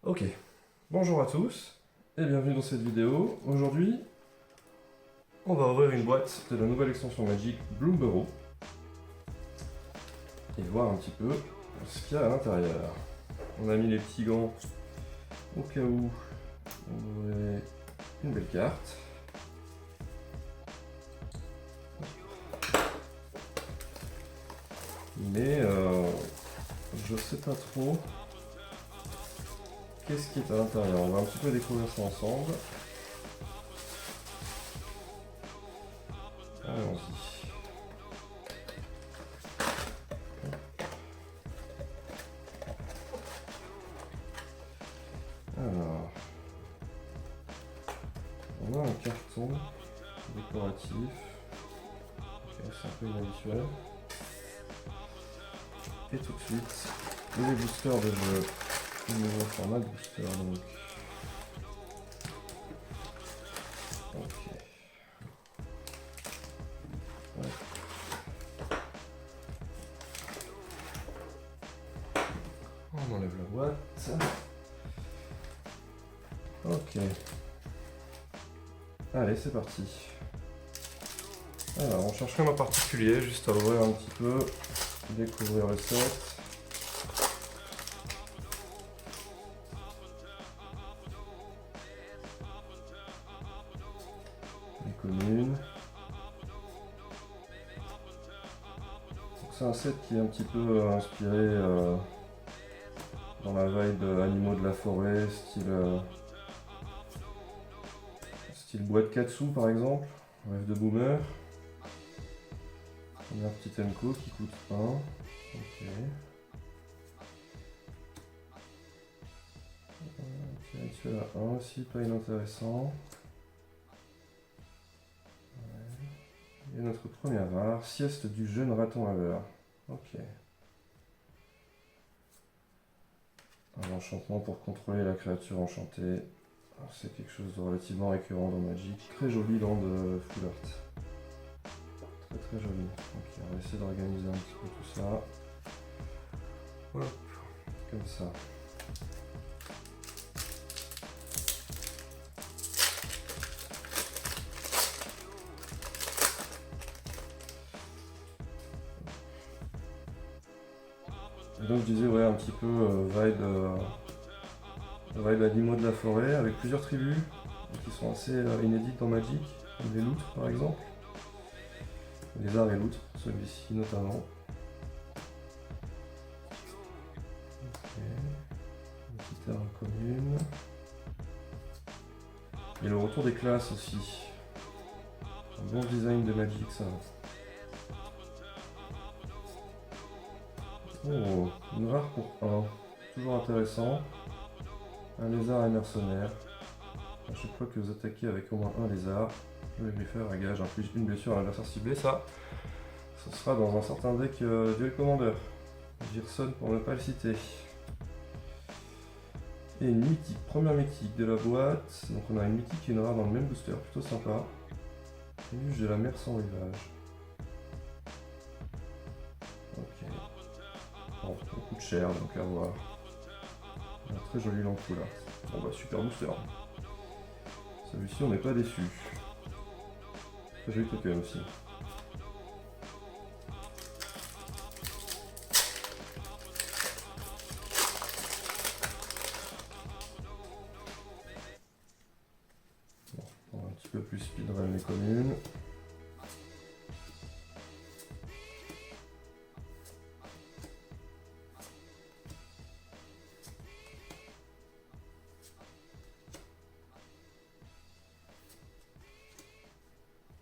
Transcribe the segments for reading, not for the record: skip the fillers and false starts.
Ok, bonjour à tous et bienvenue dans cette vidéo. Aujourd'hui, on va ouvrir une boîte de la nouvelle extension Magic Bloomburrow et voir un petit peu ce qu'il y a à l'intérieur. On a mis les petits gants au cas où on aurait une belle carte. Mais je sais pas trop qu'est-ce qui est à l'intérieur. On va un petit peu découvrir ça ensemble. Allons-y. Alors, on a un carton décoratif. Ok, c'est un peu inhabituel. Et tout de suite, les boosters de jeu. Le nouveau format de booster donc. Ok. Ouais. On enlève la boîte. Ok. Allez, c'est parti. Alors, on cherche rien en particulier, juste à ouvrir un petit peu, découvrir le set. Les communes. C'est un set qui est un petit peu inspiré dans la vibe animaux de la forêt, style boîte Katsu par exemple, rêve de boomer. On a un petit Emco qui coûte 1. Ok. Rituel à 1 aussi, pas inintéressant. Ouais. Et notre première rare, sieste du jeune raton laveur. Ok. Un enchantement pour contrôler la créature enchantée. C'est quelque chose de relativement récurrent dans Magic. Très joli dans de Full Art. Très joli. Ok, on va essayer d'organiser un petit peu tout ça. Hop, comme ça. Et donc je disais ouais un petit peu vibe animaux de la forêt avec plusieurs tribus qui sont assez inédites dans Magic, comme les loutres par exemple. Les lézards et loutres, celui-ci notamment. Ok. Une petite terre commune. Et le retour des classes aussi. Un bon design de Magic ça. Oh, une rare pour 1. Toujours intéressant. Un lézard et mercenaire. À chaque fois que vous attaquez avec au moins un lézard, le griffer gage une blessure à l'adversaire ciblé. Ça, ce sera dans un certain deck Duel Commander. Gerson pour ne pas le citer. Et une mythique, première mythique de la boîte. Donc on a une mythique et une rare dans le même booster, plutôt sympa. Luge de la mer sans rivage. Ok. Bon, ça coûte cher donc à voir. Un très joli lampe là. Bon bah super booster. Celui-ci on n'est pas déçu. Très joli token aussi. Bon, on va un petit peu plus speedrun les communes.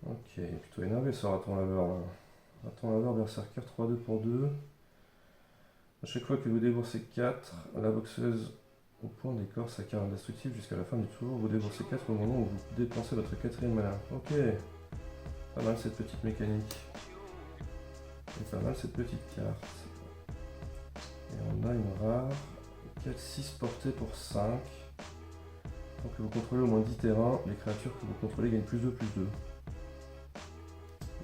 Ok, plutôt énervé ce raton laveur là. Raton laveur berserker 3-2 pour 2. A chaque fois que vous déboursez 4, la boxeuse au point décore sa carte indestructible jusqu'à la fin du tour. Vous déboursez 4 au moment où vous dépensez votre 4ème mana. Ok, pas mal cette petite mécanique. Et pas mal cette petite carte. Et on a une rare 4-6 portée pour 5. Tant que vous contrôlez au moins 10 terrains, les créatures que vous contrôlez gagnent plus 2, plus 2.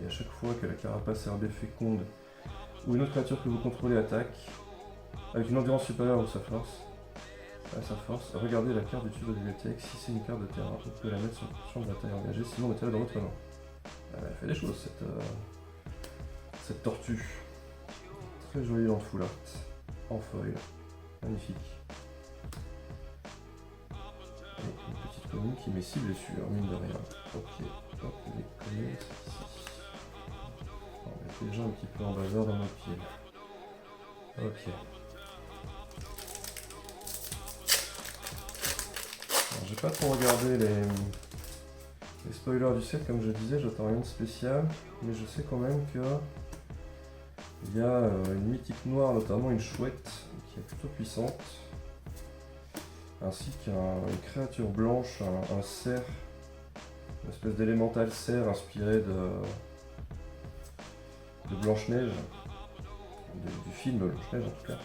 Et à chaque fois que la carapace herbée féconde ou une autre créature que vous contrôlez attaque, avec une endurance supérieure à sa force, à sa force, regardez la carte du dessus de la bibliothèque. Si c'est une carte de terrain, vous pouvez la mettre sur le champ de bataille engagé, sinon mettez-la dans votre main. Elle fait des choses cette tortue. Très jolie en full art, en foil, magnifique. Et une petite commune qui met 6 blessures, mine de rien. Ok, hop, les communes, c'est ici. On est déjà un petit peu en bazar dans nos pieds. Ok. J'ai pas trop regardé les spoilers du set, comme je disais, j'attends rien de spécial, mais je sais quand même que il y a une mythique noire, notamment une chouette, qui est plutôt puissante, ainsi qu'une créature blanche, un cerf, une espèce d'élémental cerf inspiré de Blanche-Neige, du film Blanche-Neige en tout cas.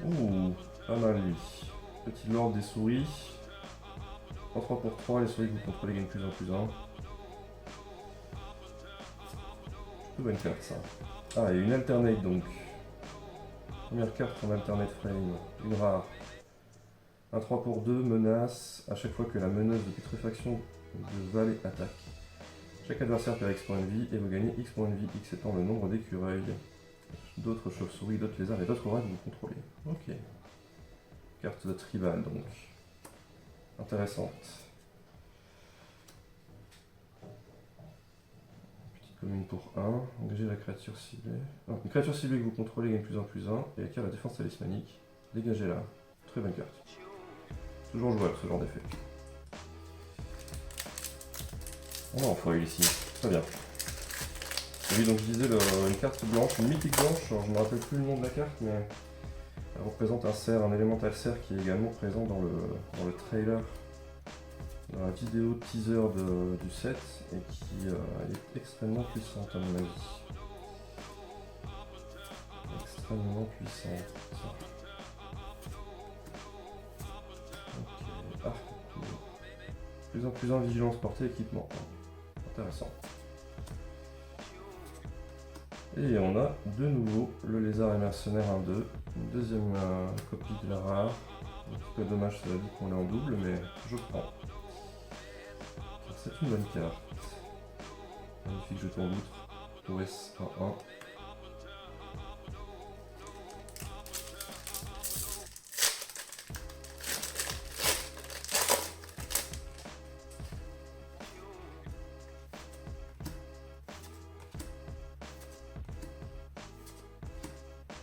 Ouh, pas mal lui. Petit lord des souris. En 3 pour 3, les souris que vous contrôlez gagnent plus en plus 1. Plutôt bonne carte ça. Ah, et une alternate donc. Première carte en alternate frame, une rare. Un 3 pour 2, menace. À chaque fois que la menace de putréfaction de vallée attaque. Chaque adversaire perd X points de vie et vous gagnez X points de vie, X étant le nombre d'écureuils, d'autres chauves-souris, d'autres lézards et d'autres rats que vous contrôlez. Ok. Carte de tribal donc. Intéressante. Petite commune pour 1. Engagez la créature ciblée. Non, une créature ciblée que vous contrôlez gagne plus 1 plus 1 et acquiert la défense talismanique. Dégagez-la. Très bonne carte. Toujours jouable ce genre d'effet. On est en foil ici. Très bien. Oui, donc je disais une carte blanche, une mythique blanche, alors je ne me rappelle plus le nom de la carte, mais elle représente un cerf, un élémental cerf qui est également présent dans le trailer, dans la vidéo teaser du set, et qui est extrêmement puissante à mon avis. Extrêmement puissante. Ok, ah, plus en plus en vigilance portée, équipement. Intéressant. Et on a de nouveau le lézard et mercenaire 1-2, une deuxième copie de la rare. Un petit peu dommage, ça dit qu'on est en double, mais je prends. Car c'est une bonne carte. Magnifique jeton d'outre, OS 1-1.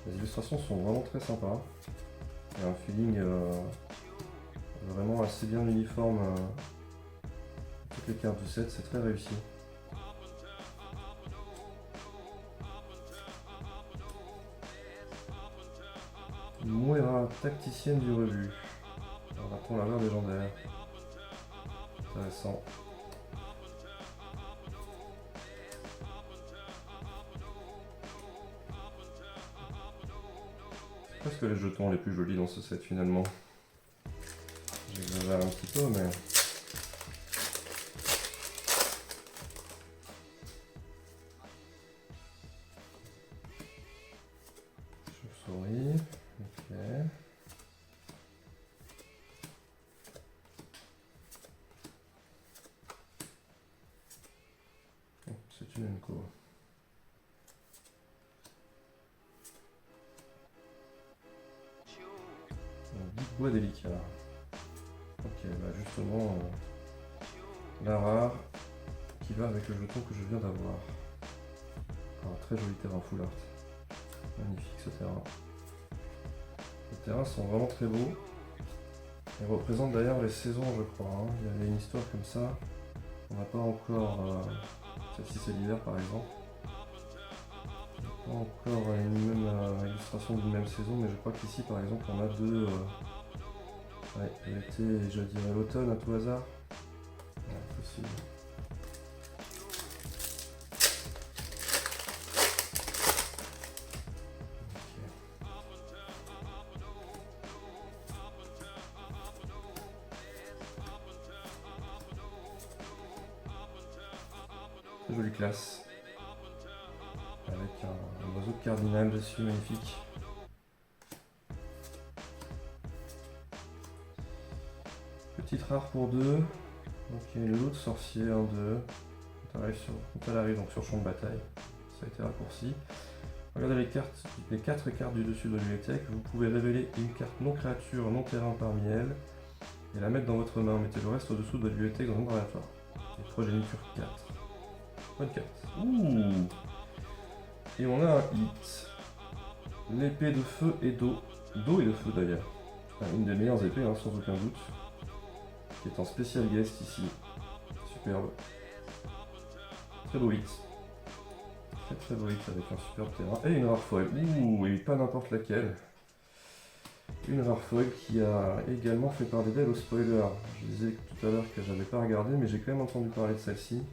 Les illustrations sont vraiment très sympas. Il y a un feeling vraiment assez bien uniforme. Toutes les cartes du set, c'est très réussi. Moira, tacticienne du rebut. On la vert légendaire. Intéressant. C'est presque les jetons les plus jolis dans ce set finalement. J'exagère un petit peu, mais... Chauve-souris, ok. Oh, c'est une Enco. Guide bois délicat. Ok, bah justement, la rare qui va avec le jeton que je viens d'avoir. Un très joli terrain full art. Magnifique ce terrain. Les terrains sont vraiment très beaux. Ils représentent d'ailleurs les saisons, je crois. Hein. Il y avait une histoire comme ça. On n'a pas encore. Celle-ci, c'est l'hiver par exemple. On n'a pas encore une même illustration d'une même saison, mais je crois qu'ici par exemple on a deux. Ouais, l'été et je dirais l'automne à tout hasard. Ouais, possible. Très jolie classe. Avec un oiseau de cardinal dessus, magnifique. Petite rare pour 2. Ok, le lot de sorcier, 1-2. Quand elle arrive donc sur champ de bataille, ça a été raccourci. Regardez les 4 cartes du dessus de la bibliothèque. Vous pouvez révéler une carte non créature, non terrain parmi elles et la mettre dans votre main. Mettez le reste au-dessous de votre bibliothèque dans un gravatoire. Et progéniture 4. Bonne carte. Ouh. Et on a un hit. L'épée de feu et d'eau. D'eau et de feu d'ailleurs. Une des meilleures épées, hein, sans aucun doute. Qui est en spécial guest ici. Superbe. Très beau hit. Très beau hit avec un superbe terrain. Et une rare foil. Ouh, et pas n'importe laquelle. Une rare foil qui a également fait parler d'elle au spoiler. Je disais tout à l'heure que j'avais pas regardé, mais j'ai quand même entendu parler de celle-ci.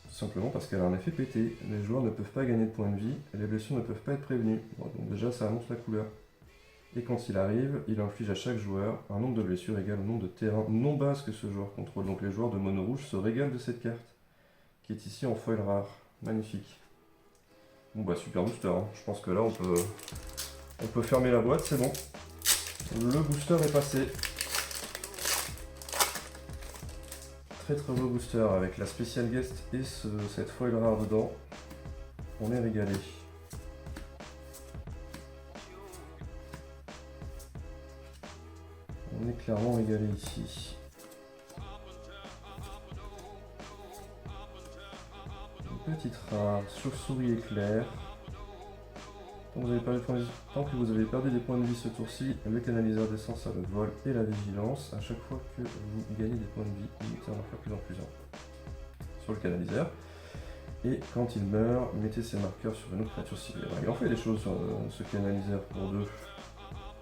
Tout simplement parce qu'elle a un effet pété. Les joueurs ne peuvent pas gagner de points de vie et les blessures ne peuvent pas être prévenues. Bon, donc déjà ça annonce la couleur. Et quand il arrive, il inflige à chaque joueur un nombre de blessures égal au nombre de terrains non base que ce joueur contrôle. Donc les joueurs de mono rouge se régalent de cette carte, qui est ici en foil rare. Magnifique. Bon bah super booster, hein. Je pense que là on peut fermer la boîte, c'est bon. Le booster est passé. Très beau booster avec la spécial guest et cette foil rare dedans. On est régalé. On est clairement régalé ici. Une petite rare, chauve-souris éclair. Tant que vous avez perdu des points de vie ce tour-ci, le canaliseur d'essence a le vol et la vigilance. À chaque fois que vous gagnez des points de vie, il mettez un marqueur plus en plus un sur le canaliseur. Et quand il meurt, mettez ces marqueurs sur une autre créature ciblée. Il en fait des choses sur ce canaliseur pour 2.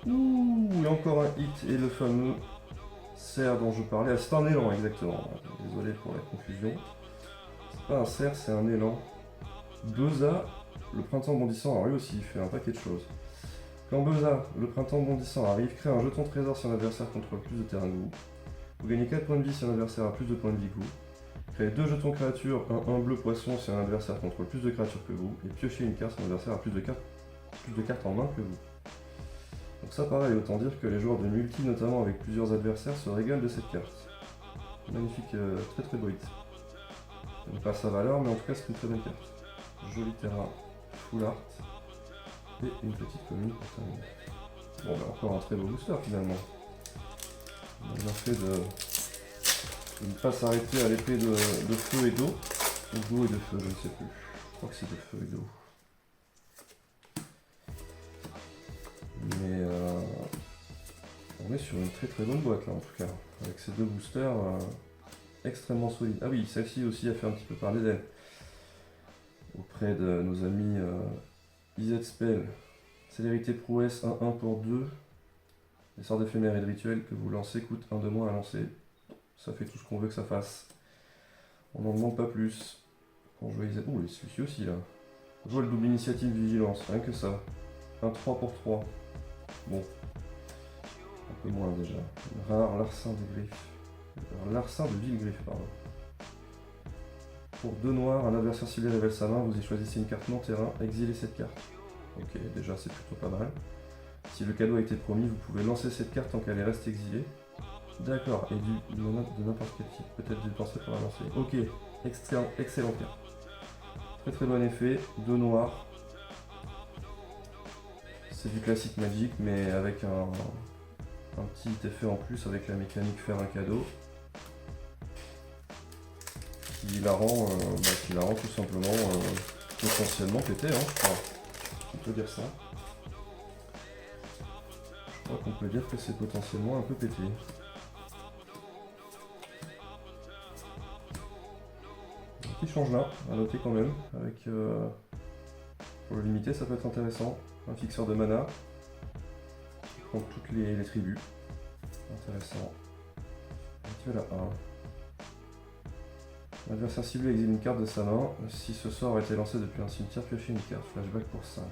Ouh, et encore un hit et le fameux cerf dont je parlais. Ah, c'est un élan exactement. Désolé pour la confusion. C'est pas un cerf, c'est un élan. Beza, le printemps bondissant, alors lui aussi il fait un paquet de choses. Quand Beza, le printemps bondissant arrive, crée un jeton trésor si un adversaire contrôle plus de terrain que vous. Vous gagnez 4 points de vie si un adversaire a plus de points de vie que vous. Créez 2 jetons créatures, un bleu poisson si un adversaire contrôle plus de créatures que vous. Et piochez une carte si un adversaire a plus de cartes en main que vous. Donc ça pareil, autant dire que les joueurs de multi, notamment avec plusieurs adversaires, se régalent de cette carte. Magnifique, très beau hit. Je n'aime pas sa valeur, mais en tout cas c'est une très bonne carte. Joli terrain, full art, et une petite commune pour terminer. Bon bah encore un très beau booster finalement. On a bien fait de ne pas s'arrêter à l'épée de feu et d'eau. Ou d'eau et de feu, je ne sais plus. Je crois que c'est de feu et d'eau. Mais on est sur une très bonne boîte là en tout cas, avec ces 2 boosters extrêmement solides. Ah oui, celle-ci aussi a fait un petit peu parler d'elle auprès de nos amis IZ Spell. Célérité prouesse 1-1 pour 2. Les sorts d'éphémères et de rituels que vous lancez coûtent 1 de moins à lancer. Ça fait tout ce qu'on veut que ça fasse. On n'en demande pas plus. Pour jouer IZ. Ouh, celui-ci aussi là. Jouer le double initiative vigilance, rien que ça. Un 3 pour 3. Bon. Un peu moins déjà. Rare, larcin de griffes. Larcin de Villegriffe, pardon. Pour 2 noirs, un adversaire ciblé révèle sa main, vous y choisissez une carte non terrain, exilez cette carte. Ok, déjà c'est plutôt pas mal. Si le cadeau a été promis, vous pouvez lancer cette carte tant qu'elle reste exilée. D'accord, et de n'importe quel type, peut-être dépenser pour la lancer. Ok, excellent carte. Très bon effet, 2 noirs. C'est du classique Magic, mais avec un petit effet en plus avec la mécanique faire un cadeau. Qui la rend tout simplement potentiellement pété, hein, je crois. On peut dire ça. Je crois qu'on peut dire que c'est potentiellement un peu pété. Un petit change là, à noter quand même, avec pour le limiter ça peut être intéressant. Un fixeur de mana, qui prend toutes les tribus. Intéressant. Rituel à 1. L'adversaire ciblé exile une carte de sa main. Si ce sort a été lancé depuis un cimetière, piochez une carte. Flashback pour 5.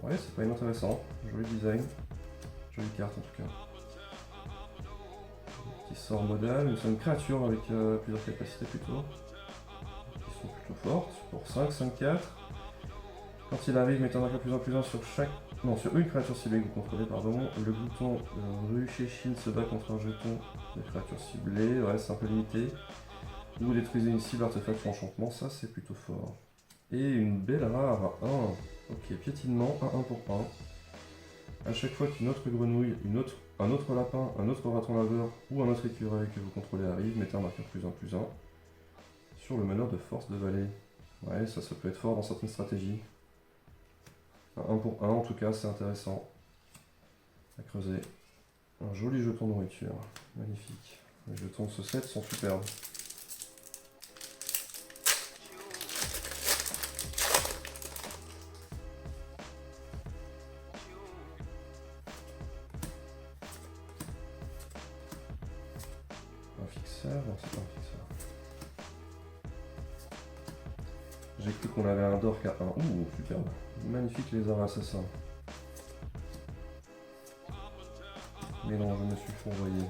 Ouais, c'est pas inintéressant. Joli design. Jolie carte en tout cas. Petit sort modal. Nous sommes une créature avec plusieurs capacités plutôt. Qui sont plutôt fortes. Pour 5, 5, 4. Quand il arrive, mettez un marqueur plus en plus 1 sur chaque Non, sur une créature ciblée que vous contrôlez, pardon, le glouton Rusheshin se bat contre un jeton de créature ciblée. Ouais, c'est un peu limité. Ou détruisez une cible artefact ou enchantement, ça c'est plutôt fort. Et une belle rare, 1. Ok, piétinement, 1 pour 1. À chaque fois qu'une autre grenouille, un autre lapin, un autre raton laveur ou un autre écureuil que vous contrôlez arrive, mettez un marqueur +1/+1 sur le meneur de force de vallée. Ouais, ça peut être fort dans certaines stratégies. Un 1 pour 1 en tout cas, c'est intéressant à creuser. Un joli jeton de nourriture, magnifique. Les jetons de ce set sont superbes. Un fixeur? Non, c'est pas un fixeur. J'ai cru qu'on avait un dork à 1. Ouh, superbe. Magnifique lézard assassin. Mais non, je me suis fourvoyé.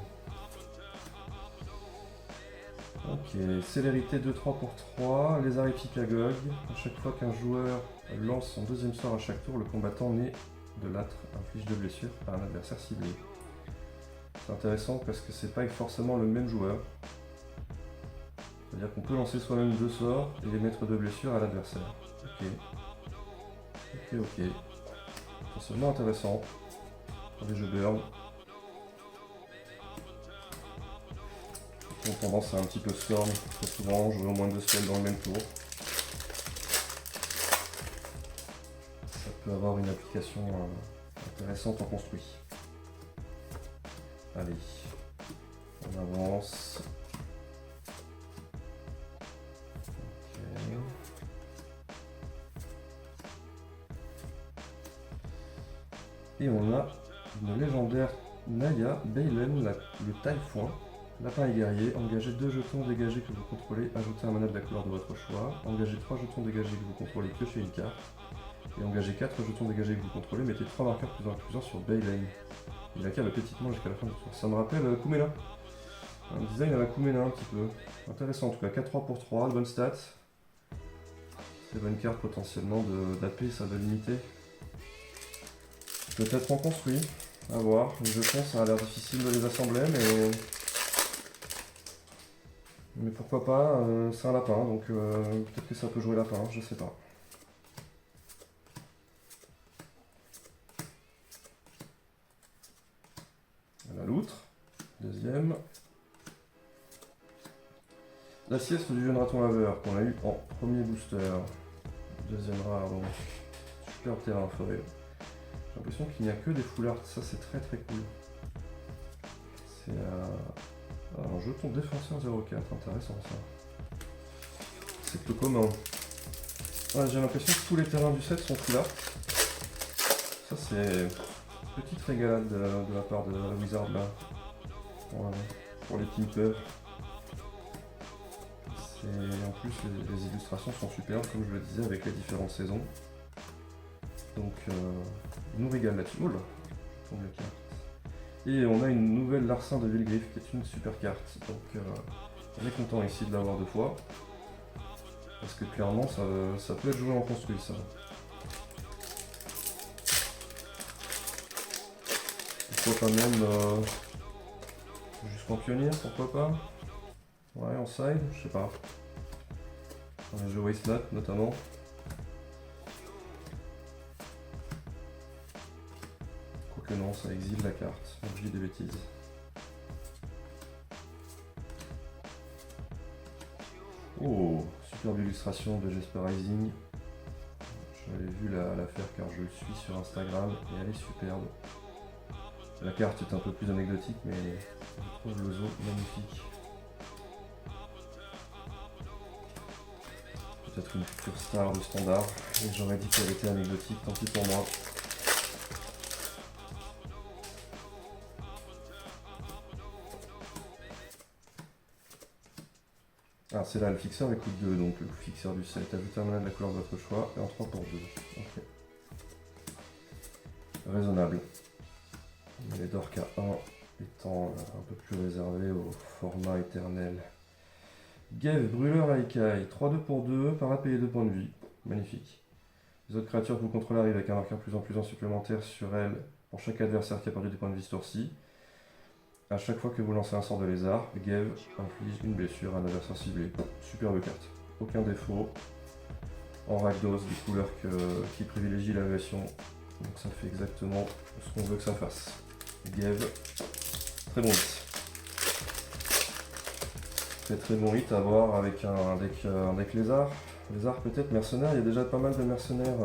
Ok, célérité 2-3 pour 3, lézard épique à Gog. À chaque fois qu'un joueur lance son deuxième sort à chaque tour, le combattant né de l'âtre inflige 2 blessures à un adversaire ciblé. C'est intéressant parce que c'est pas forcément le même joueur. C'est-à-dire qu'on peut lancer soi-même 2 sorts et les mettre 2 blessures à l'adversaire. Ok. C'est seulement intéressant. Pour les jeux burn. J'ai tendance à un petit peu storm. Très souvent, je veux au moins 2 spells dans le même tour. Ça peut avoir une application intéressante en construit. Allez, on avance. Okay. Et on a une légendaire Naya Bailen, le taille-foin. Lapin et guerrier, engagez 2 jetons dégagés que vous contrôlez, ajoutez un mana de la couleur de votre choix. Engagez 3 jetons dégagés que vous contrôlez, piochez une carte. Et engagez 4 jetons dégagés que vous contrôlez, mettez 3 marqueurs +1/+1 sur Bailen. Il acquiert le pétitement jusqu'à la fin du tour. Ça me rappelle Kumela. Un design à la Kumela un petit peu. Intéressant en tout cas, 4-3 pour 3, bonne stat. Très bonne carte potentiellement d'AP, ça va limiter. Peut-être en construit, à voir. Les jetons, ça a l'air difficile de les assembler, mais pourquoi pas, c'est un lapin, donc peut-être que ça peut jouer lapin, je sais pas. La loutre, deuxième. La sieste du jeune raton laveur qu'on a eu en premier booster. Deuxième rare, donc super terrain forêt. J'ai l'impression qu'il n'y a que des full art, ça c'est très très cool. C'est un jeton défenseur 0,4, intéressant ça. C'est plutôt commun. Ouais, j'ai l'impression que tous les terrains du set sont full art. Ça c'est une petite régalade de la part de la Wizard là. Pour les Kimpers. En plus les illustrations sont superbes comme je le disais avec les différentes saisons. Donc il nous régale là-dessus. Oh là, je tombe les cartes. Et on a une nouvelle Larcin de Vilgrif qui est une super carte. Donc on est content ici de l'avoir 2 fois. Parce que clairement ça peut être joué en construit ça. Pourquoi pas même jusqu'en pionnier, pourquoi pas. Ouais, en side, je sais pas. Dans les jeux Wasteland notamment. Quoique non, ça exile la carte, donc je dis des bêtises. Oh, superbe illustration de Jesper Rising. J'avais vu la faire car je le suis sur Instagram et elle est superbe. La carte est un peu plus anecdotique mais je trouve le zoo magnifique. Peut-être une future star de standard, et j'aurais dit qu'elle était anecdotique, tant pis pour moi. Alors c'est là, le fixeur il coûte 2, donc le fixeur du set, ajoutez un mana de la couleur de votre choix, et en 3 pour 2. Ok. Raisonnable. Les Dork à 1 étant un peu plus réservés au format éternel. Gev, brûleur à écailles, 3-2 pour 2, para payer 2 points de vie. Magnifique. Les autres créatures que vous contrôlez arrivent avec un marqueur +1/+1 supplémentaire sur elles pour chaque adversaire qui a perdu des points de vie ce tour-ci. A chaque fois que vous lancez un sort de lézard, Gave inflige une blessure à un adversaire ciblé. Superbe carte. Aucun défaut. En Rakdos, des couleurs qui privilégient l'aviation. Donc ça fait exactement ce qu'on veut que ça fasse. Gave, très bon hit. Très bon hit à voir avec un deck lézard. Lézard peut-être, mercenaire, il y a déjà pas mal de mercenaires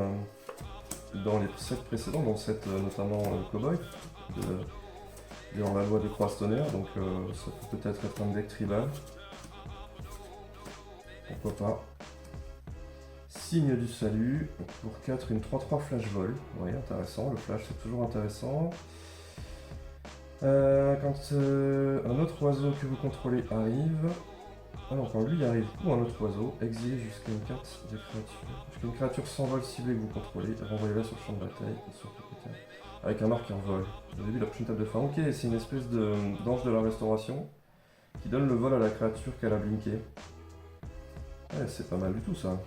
dans les sets précédents, dans le set notamment Cowboy, dans la loi des Croix Tonnerre, donc ça peut peut-être être un deck tribal. Pourquoi pas. Signe du salut, pour 4, une 3-3 flash vol. Oui, intéressant, le flash c'est toujours intéressant. Quand un autre oiseau que vous contrôlez arrive, ah non, quand lui arrive ou un autre oiseau, exilez jusqu'à une carte de créature. Jusqu'à une créature sans vol ciblée que vous contrôlez, renvoyez-la sur le champ de bataille et sur le avec un marqueur vol. Au début de la prochaine table de fin. Ok, c'est une espèce d'ange de la restauration qui donne le vol à la créature qu'elle a blinké. Ouais, c'est pas mal du tout ça.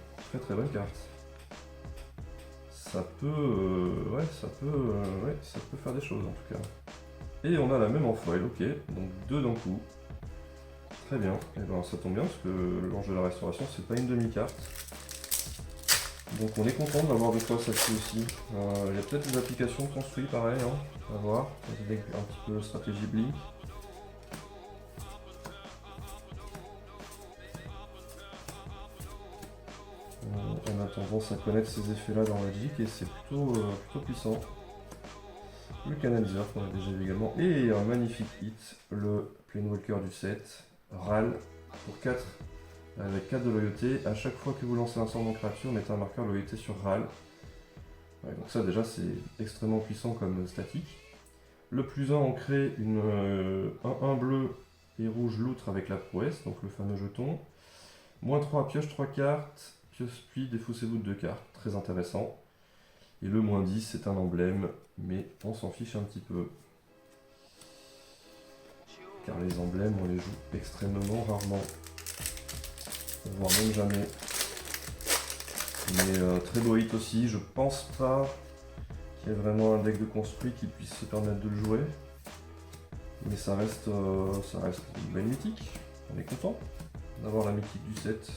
Très bonne carte. Ça peut, ça peut faire des choses en tout cas. Et on a la même en foil, ok, donc 2 d'un coup. Très bien, et ben ça tombe bien parce que l'ange de la restauration c'est pas une demi-carte. Donc on est content d'avoir des fois celle-ci aussi. Il y a peut-être des applications construites pareil, hein, à voir, avec un petit peu stratégie blink. On a tendance à connaître ces effets-là dans Magic et c'est plutôt puissant. Le canaliseur qu'on a déjà vu également. Et un magnifique hit, le Planewalker du set, Ral, pour 4, avec 4 de loyauté. À chaque fois que vous lancez un sort de créature, mettez un marqueur loyauté sur Ral. Ouais, donc ça déjà c'est extrêmement puissant comme statique. Le +1, on crée une 1 bleu et rouge loutre avec la prouesse, donc le fameux jeton. -3, pioche 3 cartes, pioche puis défaussez-vous de 2 cartes, très intéressant. Et le -10, c'est un emblème, mais on s'en fiche un petit peu. Car les emblèmes, on les joue extrêmement rarement. Voire même jamais. Mais très beau hit aussi, je pense pas qu'il y ait vraiment un deck de construit qui puisse se permettre de le jouer. Mais ça reste une belle mythique, on est content d'avoir la mythique du set.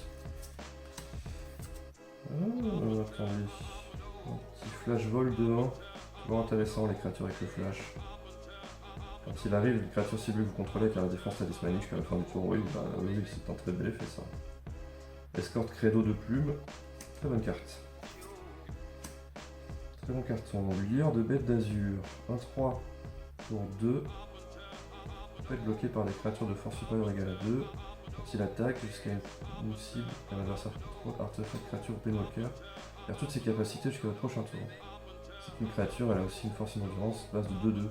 Attendez. Un petit flash vol de 1. Toujours intéressant les créatures avec le flash. Quand il arrive, une créature ciblée que vous contrôlez qui a la défense talismanique jusqu'à la fin du tour, oui, c'est un très bel effet ça. Escorte credo de plume, très bonne carte. Très bon carton. Lueur de bête d'azur, 1-3 pour 2. Peut être bloqué par des créatures de force supérieure égale à 2. Quand il attaque jusqu'à une cible qu'un adversaire contrôle, artefact, créature ou Planewalker, perd toutes ses capacités jusqu'au prochain tour. C'est une créature, elle a aussi une force et une endurance, base de 2-2.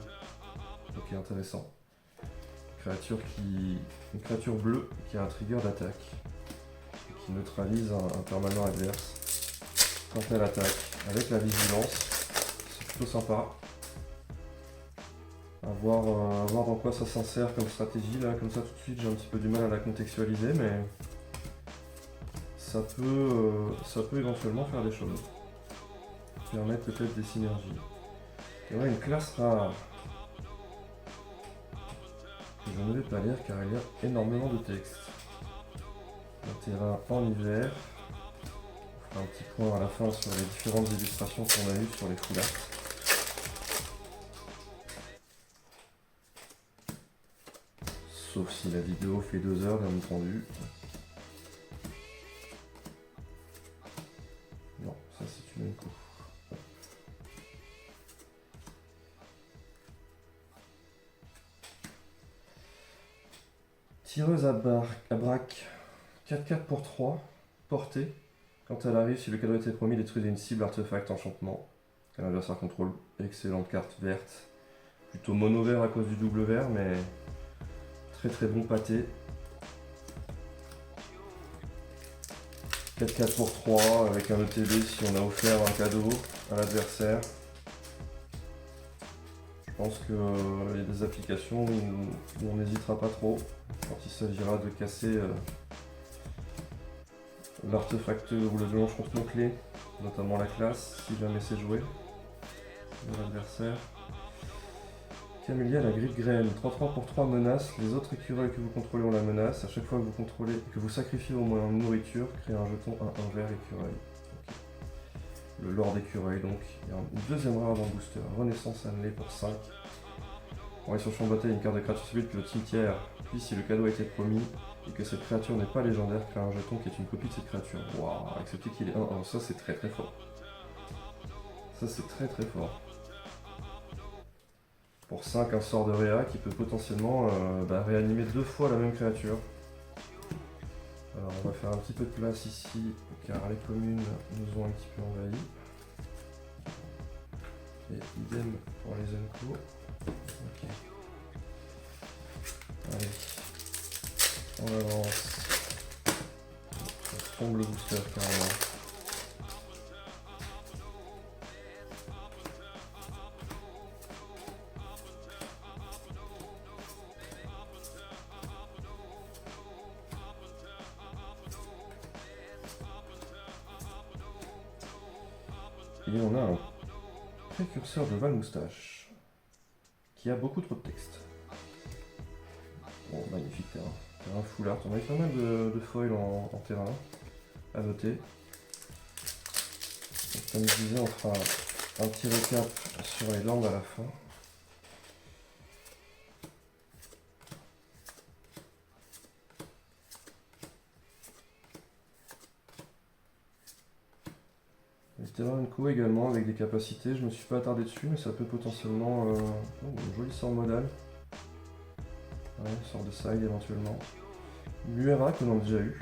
Ok, intéressant. Une créature bleue qui a un trigger d'attaque. Qui neutralise un permanent adverse quand elle attaque. Avec la vigilance, c'est plutôt sympa. À voir dans quoi ça s'insère comme stratégie. Là, comme ça tout de suite, j'ai un petit peu du mal à la contextualiser, mais ça peut éventuellement faire des choses. Permettre peut-être des synergies. Et ouais, une classe rare. Que je ne vais pas lire car il y a énormément de texte. Un terrain en hiver. On fera un petit point à la fin sur les différentes illustrations qu'on a eues sur les full art. Sauf si la vidéo fait 2 heures, bien entendu. Non, ça c'est une coup. Tireuse à braque, 4-4 pour 3, portée. Quand elle arrive, si le cadeau était promis, détruisez une cible artefact enchantement. Qu'un adversaire contrôle, excellente carte verte. Plutôt mono vert à cause du double vert, mais très bon pâté. 4-4 pour 3 avec un ETB si on a offert un cadeau à l'adversaire. Je pense qu'il y a des applications où on n'hésitera pas trop quand il s'agira de casser l'artefact ou le délange contre nos clés. notamment la classe, si jamais c'est joué de l'adversaire. Camélia, la griffe graine, 3-3 pour 3 menaces. Les autres écureuils que vous contrôlez ont la menace. À chaque fois que vous contrôlez et que vous sacrifiez au moins une nourriture, créez un jeton 1-1 vert écureuil. Okay. Le lord écureuil donc. Il y a une deuxième rare dans le booster, Renaissance Annelée pour 5. Envoyez sur le champ de bataille une carte de créature cible depuis le cimetière. Puis si le cadeau a été promis et que cette créature n'est pas légendaire, créez un jeton qui est une copie de cette créature. Waouh, excepté qu'il est 1-1, ça c'est très très fort. Ça c'est très très fort. Pour 5, un sort de Réa qui peut potentiellement réanimer 2 fois la même créature. Alors on va faire un petit peu de place ici, car les communes nous ont un petit peu envahis. Et idem pour les Enco. Ok. Allez. On avance. On tombe le booster carrément. Et on a un précurseur de Valmoustache qui a beaucoup trop de texte. Bon, magnifique terrain. Terrain full art. On a eu pas mal de foil en terrain à noter. Donc, comme je disais, on fera un petit récap sur les landes à la fin. Les terrains Enco également avec des capacités, je me suis pas attardé dessus mais ça peut potentiellement... une jolie sort modale. Ouais, sort de side éventuellement. Muera qu'on a déjà eu.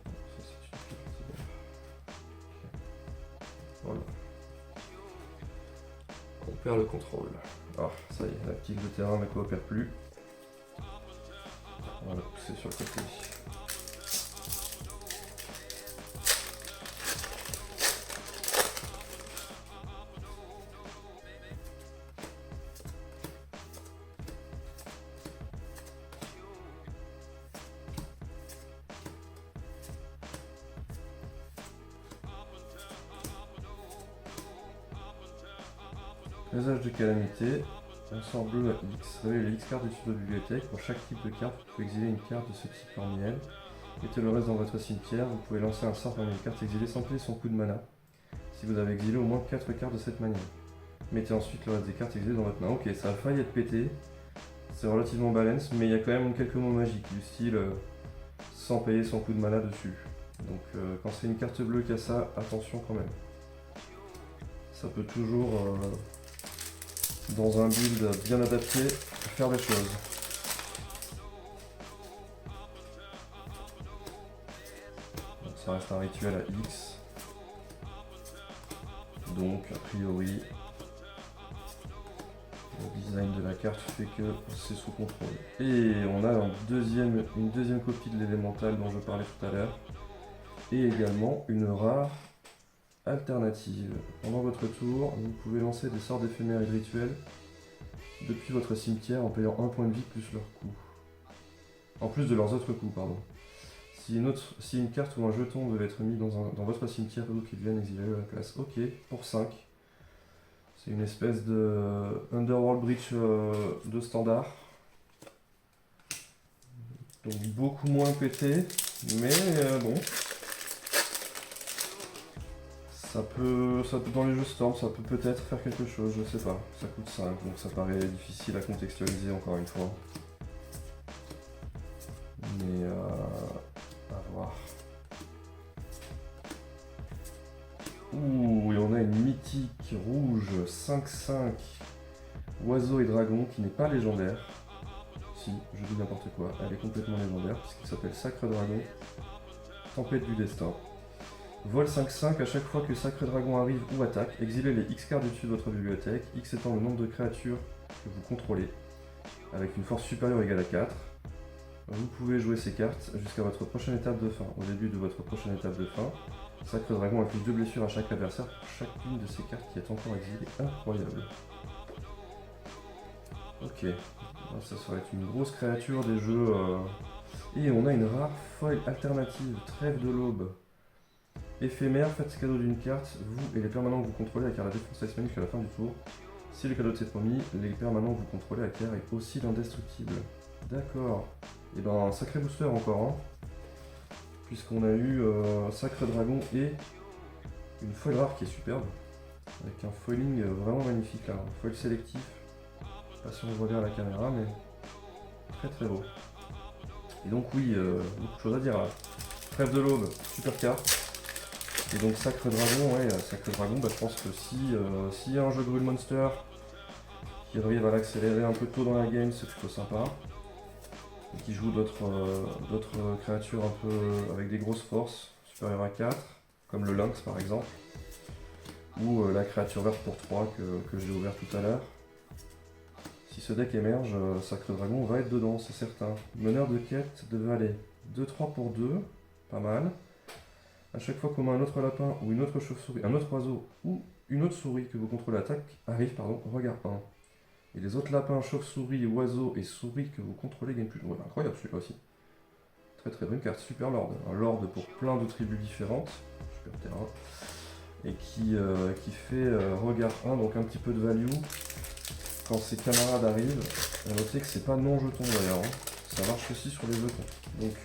Ça, c'est une petite... Voilà. On perd le contrôle. Ah, ça y est, la petite de terrain ne coopère plus. On va la pousser sur le côté. Présage de calamité, un sort bleu à X. Révélez les X cartes dessus de votre bibliothèque. Pour chaque type de carte, vous pouvez exiler une carte de ce type parmi elles. Mettez le reste dans votre cimetière. Vous pouvez lancer un sort parmi les cartes exilées sans payer son coût de mana. Si vous avez exilé au moins 4 cartes de cette manière. Mettez ensuite le reste des cartes exilées dans votre main. Ok, ça a failli être pété. C'est relativement balance, mais il y a quand même quelques mots magiques du style sans payer son coût de mana dessus. Donc quand c'est une carte bleue qui a ça, attention quand même. Ça peut toujours... dans un build bien adapté, faire des choses. Donc ça reste un rituel à X. Donc a priori, le design de la carte fait que c'est sous contrôle. Et on a une deuxième copie de l'élémental dont je parlais tout à l'heure. Et également une rare alternative. Pendant votre tour, vous pouvez lancer des sorts d'éphémères et de rituels depuis votre cimetière en payant 1 point de vie plus leur coût. En plus de leurs autres coûts, pardon. Si une carte ou un jeton devait être mis dans votre cimetière, ou qu'ils viennent exiler à la place. Ok, pour 5. C'est une espèce de Underworld Breach de standard. Donc beaucoup moins pété, mais bon. Ça peut, dans les jeux Storm, ça peut peut-être faire quelque chose, je sais pas. Ça coûte 5, donc ça paraît difficile à contextualiser encore une fois. Mais à voir. Ouh, et on a une mythique rouge 5-5 oiseau et dragon qui n'est pas légendaire. Si, je dis n'importe quoi, elle est complètement légendaire puisqu'il s'appelle Sacre Dragon, Tempête du Destin. Vol 5-5, à chaque fois que Sacre Dragon arrive ou attaque, exilez les X cartes dessus de votre bibliothèque, X étant le nombre de créatures que vous contrôlez, avec une force supérieure ou égale à 4. Vous pouvez jouer ces cartes jusqu'à votre prochaine étape de fin. Au début de votre prochaine étape de fin, Sacre Dragon inflige 2 blessures à chaque adversaire pour chacune de ces cartes qui est encore exilée. Incroyable. Ok, ça va être une grosse créature des jeux Et on a une rare foil alternative, Trêve de l'Aube. Éphémère, faites cadeau d'une carte, vous et les permanents que vous contrôlez acquièrent la défense Ice Manic à la fin du tour. Si le cadeau de cette promis, les permanents que vous contrôlez acquièrent est aussi l'indestructible. D'accord. Et ben un sacré booster encore, hein. Puisqu'on a eu un sacré dragon et une foil rare qui est superbe. Avec un foiling vraiment magnifique là, un foil sélectif. Je sais pas si on voit bien à la caméra, mais très très beau. Et donc oui, beaucoup de choses à dire là. Trêve de l'Aube, super carte. Et donc Sacre Dragon, ouais, Sacre Dragon, bah, je pense que s'il y a un jeu de Rule Monster qui arrive à l'accélérer un peu tôt dans la game, c'est plutôt sympa. Et qui joue d'autres créatures un peu avec des grosses forces, supérieures à 4, comme le Lynx par exemple. Ou la créature verte pour 3 que j'ai ouvert tout à l'heure. Si ce deck émerge, Sacre Dragon va être dedans, c'est certain. Meneur de quête de vallée, 2-3 pour 2, pas mal. À chaque fois qu'on a un autre lapin ou une autre chauve-souris, un autre oiseau ou une autre souris que vous contrôlez arrive, regard 1. Et les autres lapins, chauves-souris, oiseaux et souris que vous contrôlez gagnent plus. Ouais, incroyable celui-là aussi. Très très bonne carte, super lord. Un lord pour plein de tribus différentes, super terrain. Et qui fait regard 1, donc un petit peu de value. Quand ses camarades arrivent, notez que c'est pas non jeton d'ailleurs, hein. Ça marche aussi sur les jetons. Donc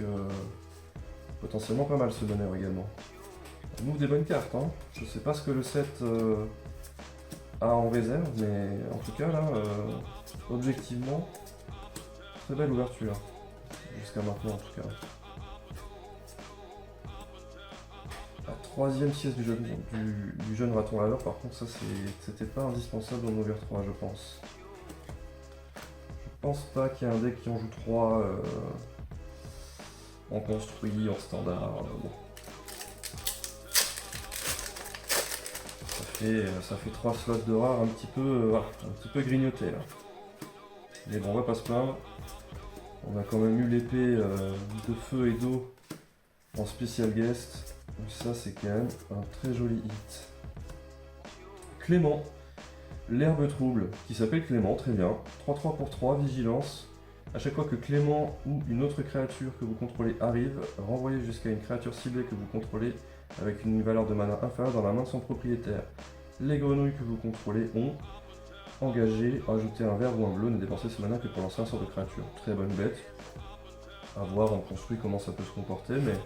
potentiellement pas mal ce meneur également. On ouvre des bonnes cartes, hein. Je sais pas ce que le set a en réserve, mais en tout cas là, objectivement, très belle ouverture. Jusqu'à maintenant en tout cas. La troisième pièce du jeune raton laveur, par contre ça c'était pas indispensable dans l'ouvert 3 je pense. Je pense pas qu'il y ait un deck qui en joue 3 en construit, en standard. Bon. Ça fait 3 slots de rare un petit peu grignoté là. Mais bon, on va pas se plaindre. On a quand même eu l'épée de feu et d'eau en spécial guest. Donc ça c'est quand même un très joli hit. Clément. L'herbe trouble, qui s'appelle Clément, très bien. 3-3 pour 3, vigilance. A chaque fois que Clément ou une autre créature que vous contrôlez arrive, renvoyez jusqu'à une créature ciblée que vous contrôlez avec une valeur de mana inférieure dans la main de son propriétaire. Les grenouilles que vous contrôlez ont engagé, ajouté un vert ou un bleu, ne dépensez ce mana que pour lancer un sort de créature. Très bonne bête. À voir en construit comment ça peut se comporter, mais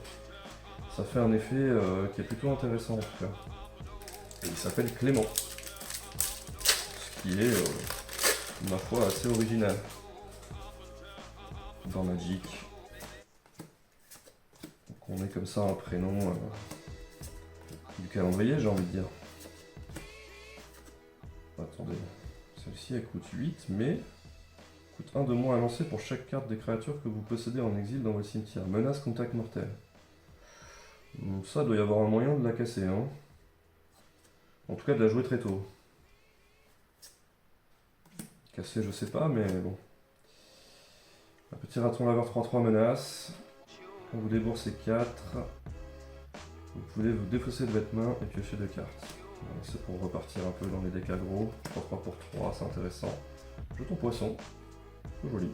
ça fait un effet qui est plutôt intéressant en tout cas. Et il s'appelle Clément. Qui est, ma foi, assez original dans Magic. Donc on met comme ça un prénom du calendrier, j'ai envie de dire. Attendez, celle-ci elle coûte 8, mais coûte 1 de moins à lancer pour chaque carte des créatures que vous possédez en exil dans votre cimetière. Menace, contact mortel. Donc ça, doit y avoir un moyen de la casser, hein. En tout cas, de la jouer très tôt. Casser, je sais pas, mais bon. Un petit raton laveur 3-3 menace. Quand vous déboursez 4, vous pouvez vous défausser de votre main et piocher 2 cartes. Voilà, c'est pour repartir un peu dans les decks aggro. 3-3 pour 3, c'est intéressant. Jeton poisson, c'est joli.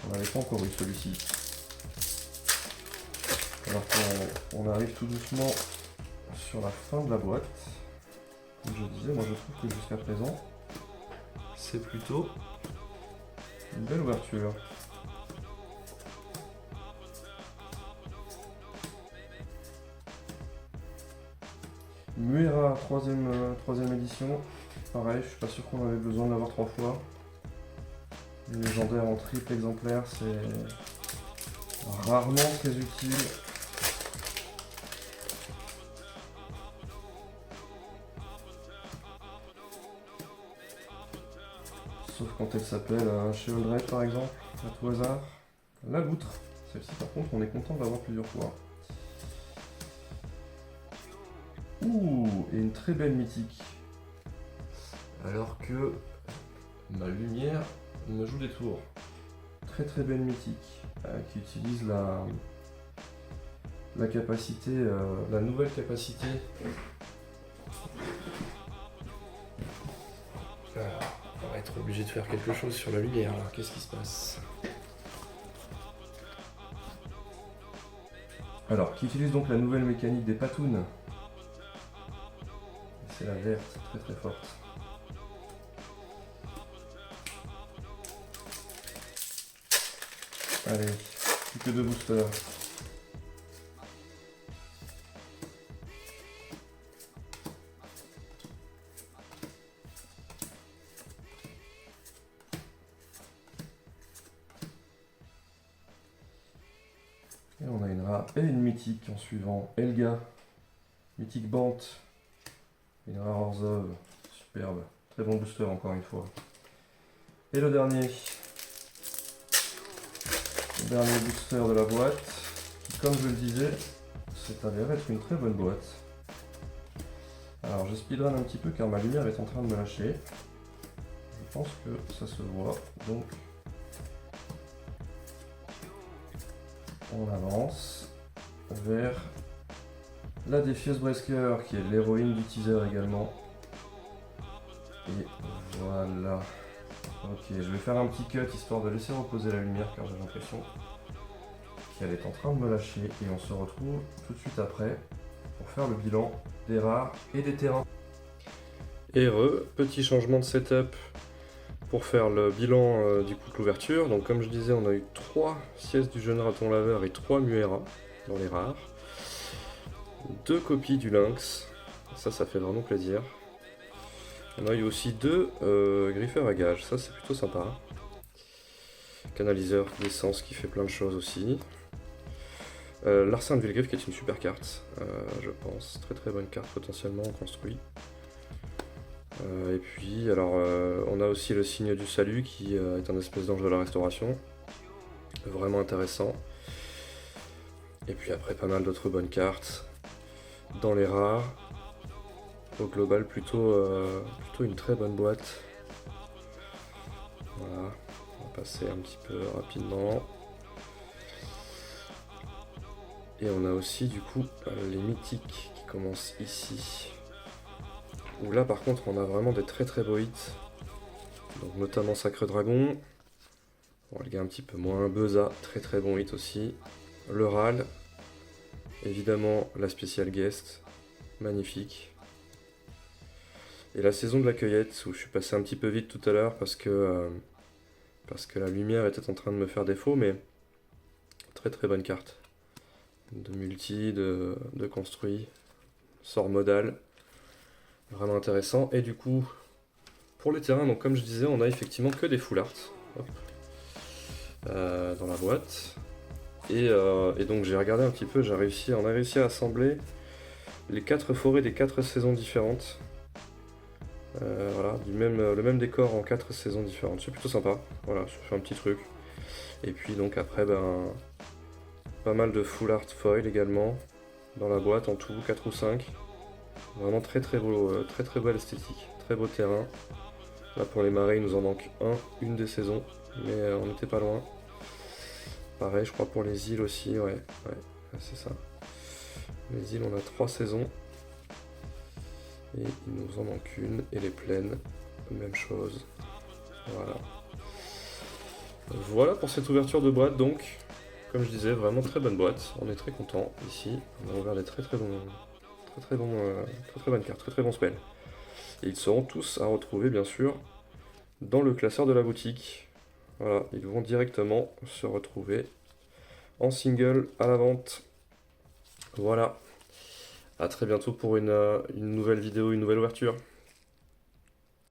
On n'avait pas encore eu celui-ci. Alors qu'on arrive tout doucement sur la fin de la boîte. Comme je disais, moi je trouve que jusqu'à présent, c'est plutôt une belle ouverture. Muera, troisième édition. Pareil, je suis pas sûr qu'on avait besoin de l'avoir 3 fois. Le légendaire en triple exemplaire, c'est rarement très utile. Sauf quand elle s'appelle chez Oldred par exemple, à tout hasard. La loutre. Celle-ci par contre on est content de l'avoir plusieurs fois. Ouh, et une très belle mythique. Alors que ma lumière me joue des tours. Très très belle mythique. Qui utilise la capacité, la nouvelle capacité. On va être obligé de faire quelque chose sur la lumière là. Qu'est-ce qui se passe? Alors, qui utilise donc la nouvelle mécanique des patounes. C'est la verte, très très forte. Allez, plus que 2 boosters. Et on a une rare et une mythique en suivant. Elga, mythique Bant, une rare Orzhov, superbe. Très bon booster encore une fois. Et le dernier booster de la boîte, qui comme je le disais, s'est avéré être une très bonne boîte. Alors je speedrun un petit peu car ma lumière est en train de me lâcher. Je pense que ça se voit, donc on avance vers la défieuse Bresker qui est l'héroïne du teaser également. Et voilà. Ok, je vais faire un petit cut histoire de laisser reposer la lumière car j'ai l'impression qu'elle est en train de me lâcher et on se retrouve tout de suite après pour faire le bilan des rares et des terrains. Et petit changement de setup pour faire le bilan du coup de l'ouverture. Donc comme je disais, on a eu 3 siestes du jeune raton laveur et 3 Muera dans les rares. 2 copies du Lynx, ça fait vraiment plaisir. On a eu aussi 2 griffeurs à gage, ça c'est plutôt sympa. Canaliseur d'essence qui fait plein de choses aussi. Larcin de Vilgriffe qui est une super carte, je pense. Très très bonne carte potentiellement en construit. Et puis alors on a aussi le signe du salut qui est un espèce d'ange de la restauration. Vraiment intéressant. Et puis après pas mal d'autres bonnes cartes. Dans les rares. Au global plutôt une très bonne boîte. Voilà, on va passer un petit peu rapidement. Et on a aussi du coup les mythiques qui commencent ici. Où là par contre on a vraiment des très très beaux hits. Donc notamment Sacre Dragon. Bon, le gars un petit peu moins. Beza, très très bon hit aussi. Le Ral. Évidemment la spéciale guest. Magnifique. Et la saison de la cueillette où je suis passé un petit peu vite tout à l'heure parce que la lumière était en train de me faire défaut, mais très très bonne carte. De multi, de construit, sort modal, vraiment intéressant. Et du coup, pour les terrains, donc comme je disais, on a effectivement que des full art dans la boîte. Et donc j'ai regardé un petit peu, on a réussi à assembler les 4 forêts des 4 saisons différentes. Voilà, le même décor en 4 saisons différentes, c'est plutôt sympa. Voilà, je fais un petit truc. Et puis donc après, pas mal de full art foil également dans la boîte en tout, 4 ou 5. Vraiment très très beau, très très belle esthétique, très beau terrain. Là pour les marais il nous en manque une des saisons, mais on n'était pas loin. Pareil je crois pour les îles aussi, ouais c'est ça. Les îles on a 3 saisons. Et il nous en manque une, et les plaines, même chose. Voilà pour cette ouverture de boîte donc. Comme je disais, vraiment très bonne boîte, on est très content ici, on a ouvert des très bonnes cartes, très bons spells. Et ils seront tous à retrouver bien sûr dans le classeur de la boutique. Voilà, ils vont directement se retrouver en single à la vente. Voilà, à très bientôt pour une nouvelle vidéo, une nouvelle ouverture.